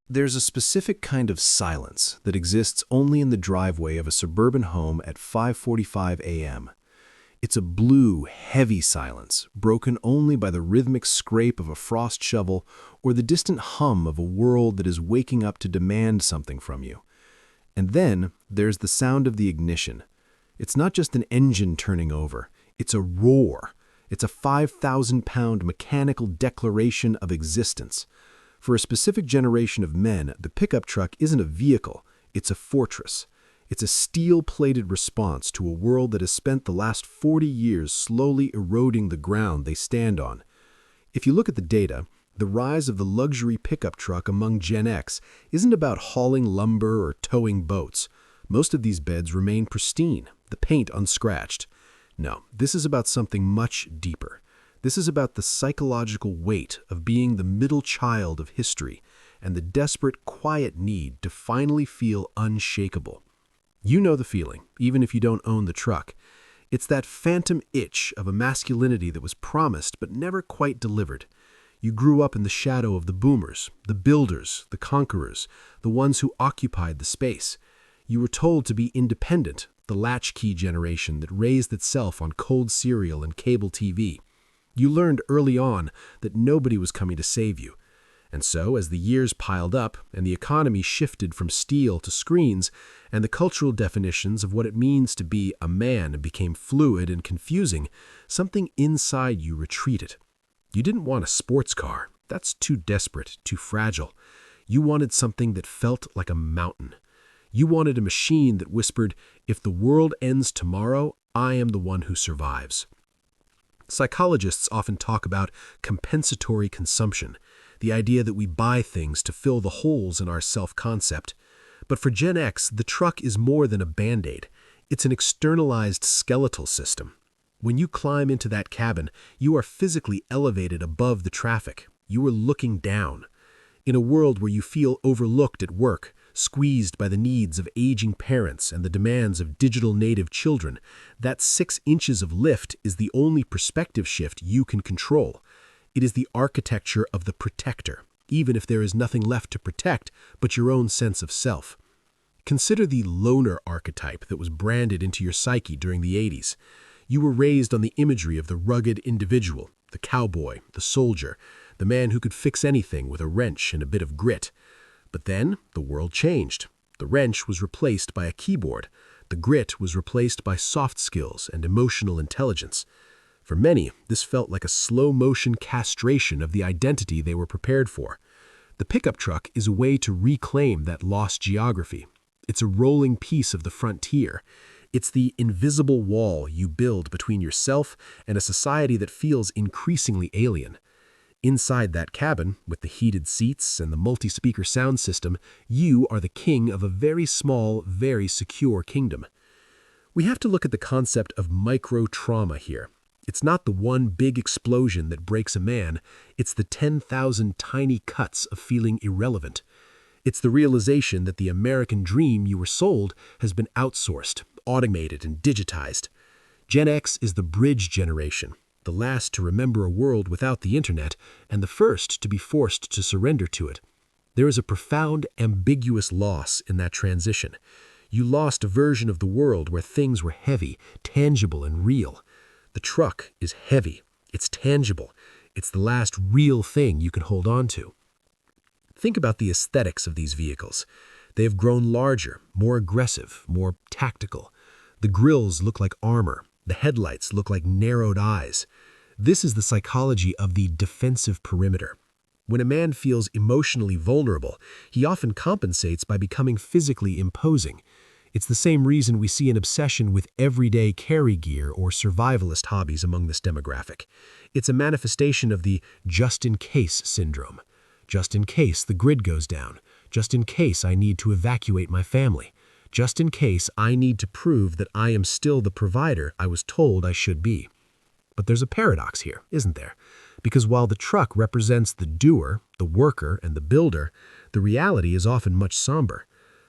There's a specific kind of silence that exists only in the driveway of a suburban home at 5:45 a.m. It's a blue, heavy silence, broken only by the rhythmic scrape of a frost shovel or the distant hum of a world that is waking up to demand something from you. And then there's the sound of the ignition. It's not just an engine turning over, it's a roar. It's a 5,000-pound mechanical declaration of existence. For a specific generation of men, the pickup truck isn't a vehicle, it's a fortress. It's a steel-plated response to a world that has spent the last 40 years slowly eroding the ground they stand on. If you look at the data, the rise of the luxury pickup truck among Gen X isn't about hauling lumber or towing boats. Most of these beds remain pristine, the paint unscratched. No, this is about something much deeper. This is about the psychological weight of being the middle child of history and the desperate, quiet need to finally feel unshakable. You know the feeling, even if you don't own the truck. It's that phantom itch of a masculinity that was promised but never quite delivered. You grew up in the shadow of the boomers, the builders, the conquerors, the ones who occupied the space. You were told to be independent, the latchkey generation that raised itself on cold cereal and cable TV. You learned early on that nobody was coming to save you. And so, as the years piled up and the economy shifted from steel to screens, and the cultural definitions of what it means to be a man became fluid and confusing, something inside you retreated. You didn't want a sports car. That's too desperate, too fragile. You wanted something that felt like a mountain. You wanted a machine that whispered, "If the world ends tomorrow, I am the one who survives." Psychologists often talk about compensatory consumption, the idea that we buy things to fill the holes in our self-concept. But for Gen X, the truck is more than a Band-Aid. It's an externalized skeletal system. When you climb into that cabin, you are physically elevated above the traffic. You are looking down. In a world where you feel overlooked at work, squeezed by the needs of aging parents and the demands of digital native children, that 6 inches of lift is the only perspective shift you can control. It is the architecture of the protector, even if there is nothing left to protect but your own sense of self. Consider the loner archetype that was branded into your psyche during the 80s. You were raised on the imagery of the rugged individual, the cowboy, the soldier, the man who could fix anything with a wrench and a bit of grit. But then the world changed. The wrench was replaced by a keyboard. The grit was replaced by soft skills and emotional intelligence. For many, this felt like a slow-motion castration of the identity they were prepared for. The pickup truck is a way to reclaim that lost geography. It's a rolling piece of the frontier. It's the invisible wall you build between yourself and a society that feels increasingly alien. Inside that cabin, with the heated seats and the multi-speaker sound system, you are the king of a very small, very secure kingdom. We have to look at the concept of micro-trauma here. It's not the one big explosion that breaks a man, it's the 10,000 tiny cuts of feeling irrelevant. It's the realization that the American dream you were sold has been outsourced, automated, and digitized. Gen X is the bridge generation, the last to remember a world without the internet, and the first to be forced to surrender to it. There is a profound, ambiguous loss in that transition. You lost a version of the world where things were heavy, tangible, and real. The truck is heavy. It's tangible. It's the last real thing you can hold on to. Think about the aesthetics of these vehicles. They have grown larger, more aggressive, more tactical. The grills look like armor. The headlights look like narrowed eyes. This is the psychology of the defensive perimeter. When a man feels emotionally vulnerable, he often compensates by becoming physically imposing. It's the same reason we see an obsession with everyday carry gear or survivalist hobbies among this demographic. It's a manifestation of the just-in-case syndrome. Just in case the grid goes down. Just in case I need to evacuate my family. Just in case I need to prove that I am still the provider I was told I should be. But there's a paradox here, isn't there? Because while the truck represents the doer, the worker, and the builder, the reality is often much somber.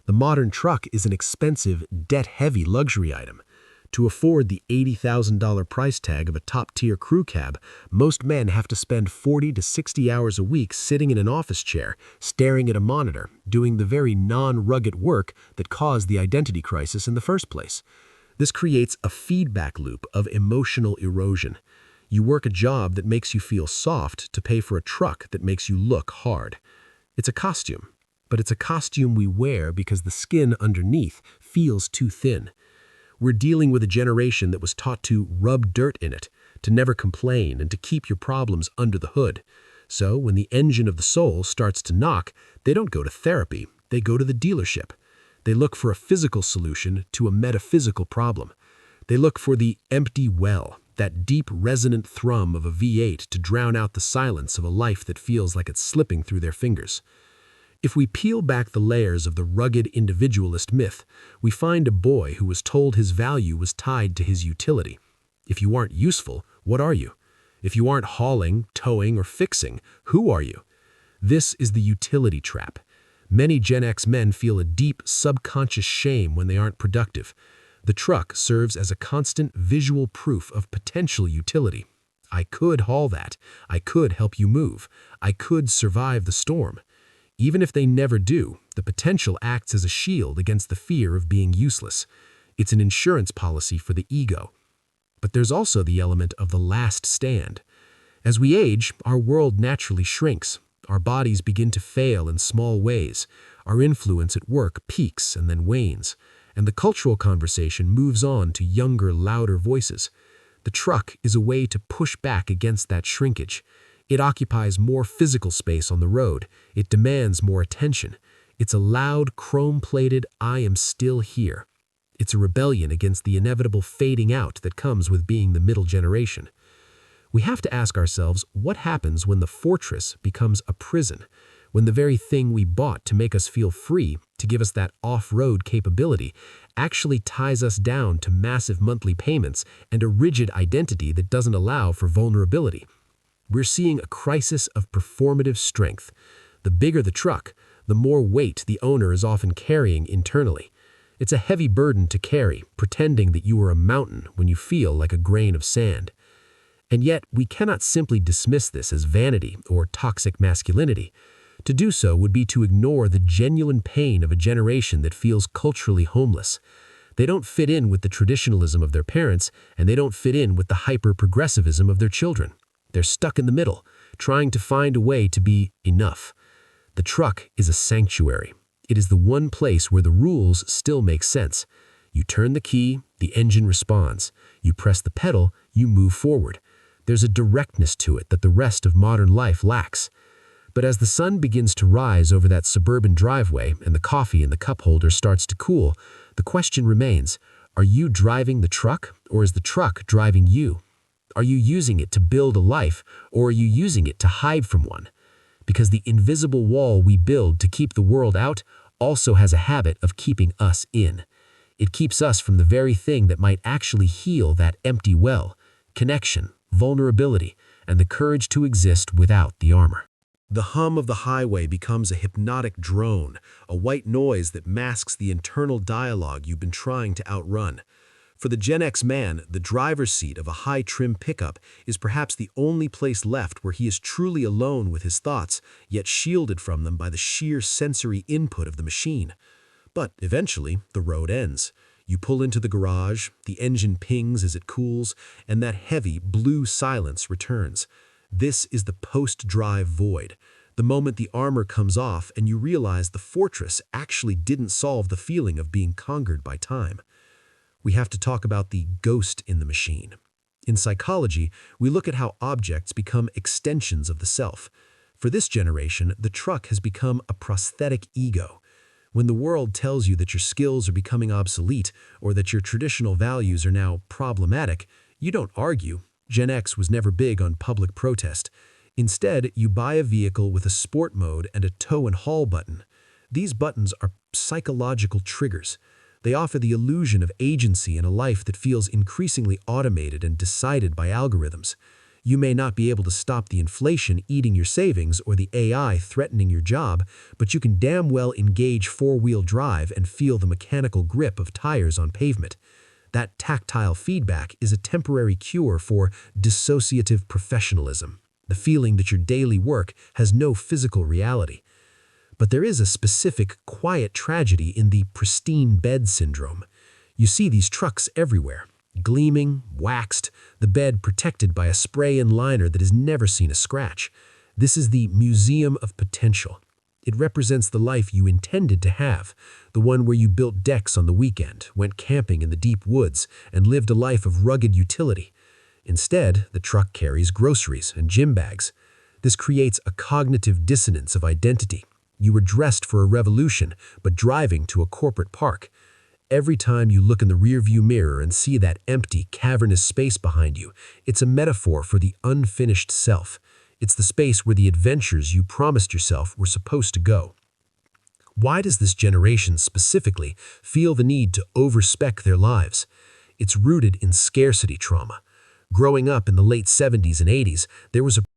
The modern truck is an expensive, debt-heavy luxury item. To afford the $80,000 price tag of a top-tier crew cab, most men have to spend 40 to 60 hours a week sitting in an office chair, staring at a monitor, doing the very non-rugged work that caused the identity crisis in the first place. This creates a feedback loop of emotional erosion. You work a job that makes you feel soft to pay for a truck that makes you look hard. It's a costume, but it's a costume we wear because the skin underneath feels too thin. We're dealing with a generation that was taught to rub dirt in it, to never complain, and to keep your problems under the hood. So when the engine of the soul starts to knock, they don't go to therapy, they go to the dealership. They look for a physical solution to a metaphysical problem. They look for the empty well, that deep resonant thrum of a V8 to drown out the silence of a life that feels like it's slipping through their fingers. If we peel back the layers of the rugged individualist myth, we find a boy who was told his value was tied to his utility. If you aren't useful, what are you? If you aren't hauling, towing, or fixing, who are you? This is the utility trap. Many Gen X men feel a deep, subconscious shame when they aren't productive. The truck serves as a constant visual proof of potential utility. I could haul that. I could help you move. I could survive the storm. Even if they never do, the potential acts as a shield against the fear of being useless. It's an insurance policy for the ego. But there's also the element of the last stand. As we age, our world naturally shrinks. Our bodies begin to fail in small ways. Our influence at work peaks and then wanes. And the cultural conversation moves on to younger, louder voices. The truck is a way to push back against that shrinkage. It occupies more physical space on the road. It demands more attention. It's a loud, chrome-plated, "I am still here." It's a rebellion against the inevitable fading out that comes with being the middle generation. We have to ask ourselves what happens when the fortress becomes a prison, when the very thing we bought to make us feel free, to give us that off-road capability, actually ties us down to massive monthly payments and a rigid identity that doesn't allow for vulnerability. We're seeing a crisis of performative strength. The bigger the truck, the more weight the owner is often carrying internally. It's a heavy burden to carry, pretending that you are a mountain when you feel like a grain of sand. And yet, we cannot simply dismiss this as vanity or toxic masculinity. To do so would be to ignore the genuine pain of a generation that feels culturally homeless. They don't fit in with the traditionalism of their parents, and they don't fit in with the hyper-progressivism of their children. They're stuck in the middle, trying to find a way to be enough. The truck is a sanctuary. It is the one place where the rules still make sense. You turn the key, the engine responds. You press the pedal, you move forward. There's a directness to it that the rest of modern life lacks. But as the sun begins to rise over that suburban driveway and the coffee in the cup holder starts to cool, the question remains, are you driving the truck, or is the truck driving you? Are you using it to build a life, or are you using it to hide from one? Because the invisible wall we build to keep the world out also has a habit of keeping us in. It keeps us from the very thing that might actually heal that empty well: connection, vulnerability, and the courage to exist without the armor. The hum of the highway becomes a hypnotic drone, a white noise that masks the internal dialogue you've been trying to outrun. For the Gen X man, the driver's seat of a high-trim pickup is perhaps the only place left where he is truly alone with his thoughts, yet shielded from them by the sheer sensory input of the machine. But eventually, the road ends. You pull into the garage, the engine pings as it cools, and that heavy, blue silence returns. This is the post-drive void, the moment the armor comes off and you realize the fortress actually didn't solve the feeling of being conquered by time. We have to talk about the ghost in the machine. In psychology, we look at how objects become extensions of the self. For this generation, the truck has become a prosthetic ego. When the world tells you that your skills are becoming obsolete or that your traditional values are now problematic, you don't argue. Gen X was never big on public protest. Instead, you buy a vehicle with a sport mode and a tow and haul button. These buttons are psychological triggers. They offer the illusion of agency in a life that feels increasingly automated and decided by algorithms. You may not be able to stop the inflation eating your savings or the AI threatening your job, but you can damn well engage four-wheel drive and feel the mechanical grip of tires on pavement. That tactile feedback is a temporary cure for dissociative professionalism, the feeling that your daily work has no physical reality. But there is a specific, quiet tragedy in the pristine bed syndrome. You see these trucks everywhere, gleaming, waxed, the bed protected by a spray and liner that has never seen a scratch. This is the museum of potential. It represents the life you intended to have, the one where you built decks on the weekend, went camping in the deep woods, and lived a life of rugged utility. Instead, the truck carries groceries and gym bags. This creates a cognitive dissonance of identity. You were dressed for a revolution, but driving to a corporate park. Every time you look in the rearview mirror and see that empty, cavernous space behind you, it's a metaphor for the unfinished self. It's the space where the adventures you promised yourself were supposed to go. Why does this generation specifically feel the need to overspec their lives? It's rooted in scarcity trauma. Growing up in the late 70s and 80s, there was a